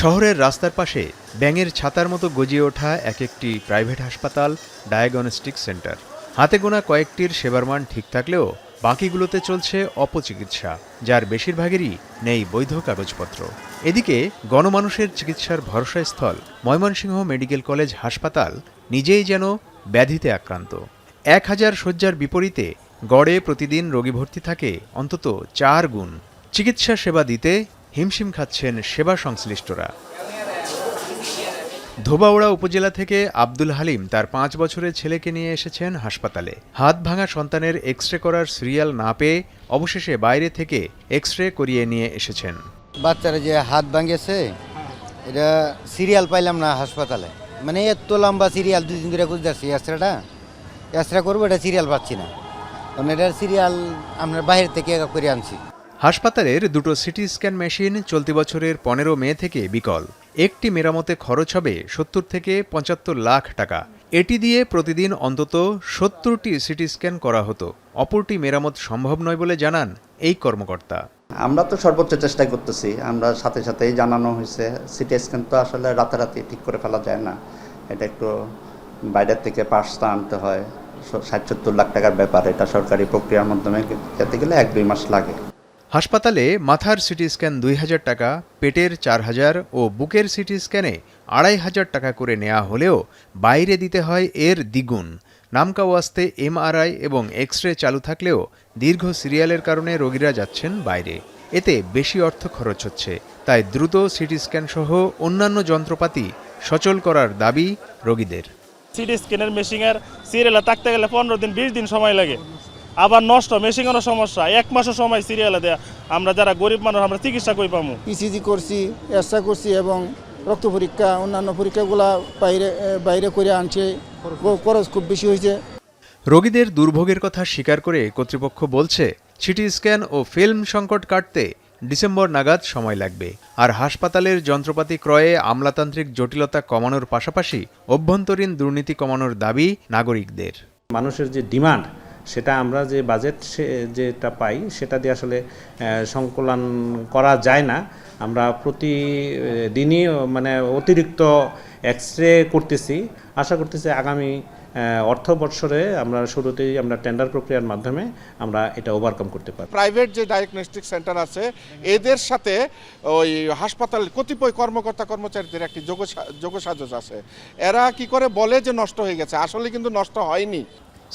শহরের রাস্তার পাশে ব্যাঙের ছাতার মতো গজিয়ে ওঠা এক একটি প্রাইভেট হাসপাতাল, ডায়াগনস্টিক সেন্টার। হাতে গোনা কয়েকটির সেবার মান ঠিক থাকলেও বাকিগুলোতে চলছে অপচিকিৎসা, যার বেশিরভাগেরই নেই বৈধ কাগজপত্র। এদিকে গণমানুষের চিকিৎসার ভরসাস্থল ময়মনসিংহ মেডিকেল কলেজ হাসপাতাল নিজেই যেন ব্যাধিতে আক্রান্ত। 1000 শয্যার বিপরীতে গড়ে প্রতিদিন রোগী ভর্তি থাকে অন্তত 4 গুণ। চিকিৎসা সেবা দিতে হিমশিম খাচ্ছেন সেবা সংশ্লিষ্টরা। ধোবাউড়া উপজেলা থেকে আব্দুল হালিম তার 5 বছরের ছেলেকে নিয়ে এসেছেন হাসপাতালে। হাত ভাঙা সন্তানের এক্স-রে করার সিরিয়াল না পেয়ে অবশেষে বাইরে থেকে এক্স-রে করিয়ে নিয়ে এসেছেন। বাচ্চারা যে হাত ভাঙেছে, এটা সিরিয়াল পাইলাম না হাসপাতালে। মানে এত লম্বা সিরিয়াল, 2 দিন ধরে খুঁজতেছি এক্সরে করবো, এটা সিরিয়াল পাচ্ছি না। কারণ এটার সিরিয়াল আমরা বাইরে থেকে করে আনছি। হাসপাতালের দুটো সিটি স্ক্যান মেশিন চলতি বছরের 15 মে থেকে বিকল। একটি মেরামতে খরচ হবে 70 থেকে 75 লাখ টাকা। এটি দিয়ে প্রতিদিন অন্তত 70টি সিটি স্ক্যান করা হতো। অপরটি মেরামত সম্ভব নয় বলে জানান এই কর্মকর্তা। আমরা তো সর্বোচ্চ চেষ্টা করতেছি, আমরা সাথে সাথেই জানানো হয়েছে। সিটি স্ক্যান তো আসলে রাতারাতি ঠিক করে ফেলা যায় না, এটা একটু বাইরের থেকে পার্টসটা আনতে হয়। 60-70 লাখ টাকার ব্যাপার, এটা সরকারি প্রক্রিয়ার মাধ্যমে যেতে গেলে 1-2 মাস লাগে। হাসপাতালে মাথার সিটি স্ক্যান 2000 টাকা, পেটের 4000 ও বুকের সিটি স্ক্যানে 2500 টাকা করে নেওয়া হলেও বাইরে দিতে হয় এর দ্বিগুণ। নামকাওয়াস্তে এমআরআই এবং এক্স-রে চালু থাকলেও দীর্ঘ সিরিয়ালের কারণে রোগীরা যাচ্ছেন বাইরে। এতে বেশি অর্থ খরচ হচ্ছে, তাই দ্রুত সিটি স্ক্যান সহ অন্যান্য যন্ত্রপাতি সচল করার দাবি রোগীদের। সিটি স্ক্যানের মেশিনের সিরিয়ালে থাকতে গেলে 15 দিন 20 দিন সময় লাগে, আবার নষ্ট মেশিনেরও সমস্যা, 1 মাসও সময় সিরিয়ালে দেয়া। আমরা যারা গরিব মানুষ, আমরা চিকিৎসা কই পাবো? ইসিজি করছি, এক্সরে করছি এবং রক্ত পরীক্ষা, অন্যান্য পরীক্ষাগুলো বাইরে করে আনছে, খরচ খুব বেশি হয়েছে। রোগীদের দুর্ভোগের কথা স্বীকার করে কর্তৃপক্ষ বলছে, সিটি স্ক্যান ও ফিল্ম সংকট কাটতে ডিসেম্বর নাগাদ সময় লাগবে। আর হাসপাতালের যন্ত্রপাতি ক্রয়ে আমলাতান্ত্রিক জটিলতা কমানোর পাশাপাশি অভ্যন্তরীণ দুর্নীতি কমানোর দাবি নাগরিকদের। মানুষের যে ডিমান্ড, সেটা আমরা যে বাজেট যেটা পাই সেটা দিয়ে আসলে সংকলন করা যায় না। আমরা প্রতিদিনই অতিরিক্ত এক্স-রে করতেছি। আশা করতেছি আগামী অর্থ বৎসরে আমরা শুরুতেই টেন্ডার প্রক্রিয়ার মাধ্যমে আমরা এটা ওভারকাম করতে পারি। প্রাইভেট যে ডায়াগনস্টিক সেন্টার আছে, এদের সাথে ওই হাসপাতালের কতিপয় কর্মচারীদের একটি যোগসাজশ আছে। এরা কি করে বলে যে নষ্ট হয়ে গেছে, আসলে কিন্তু নষ্ট হয়নি।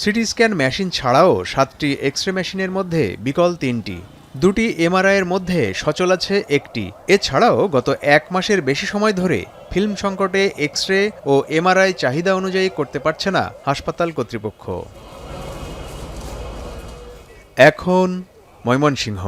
সিটি স্ক্যান মেশিন ছাড়াও 7টি এক্স-রে মেশিনের মধ্যে বিকল 3টি, 2টি এমআরআইয়ের মধ্যে সচল আছে 1টি। এছাড়াও গত 1 মাসের বেশি সময় ধরে ফিল্ম সংকটে এক্স-রে ও এমআরআই চাহিদা অনুযায়ী করতে পারছে না হাসপাতাল কর্তৃপক্ষ। এখন ময়মনসিংহ।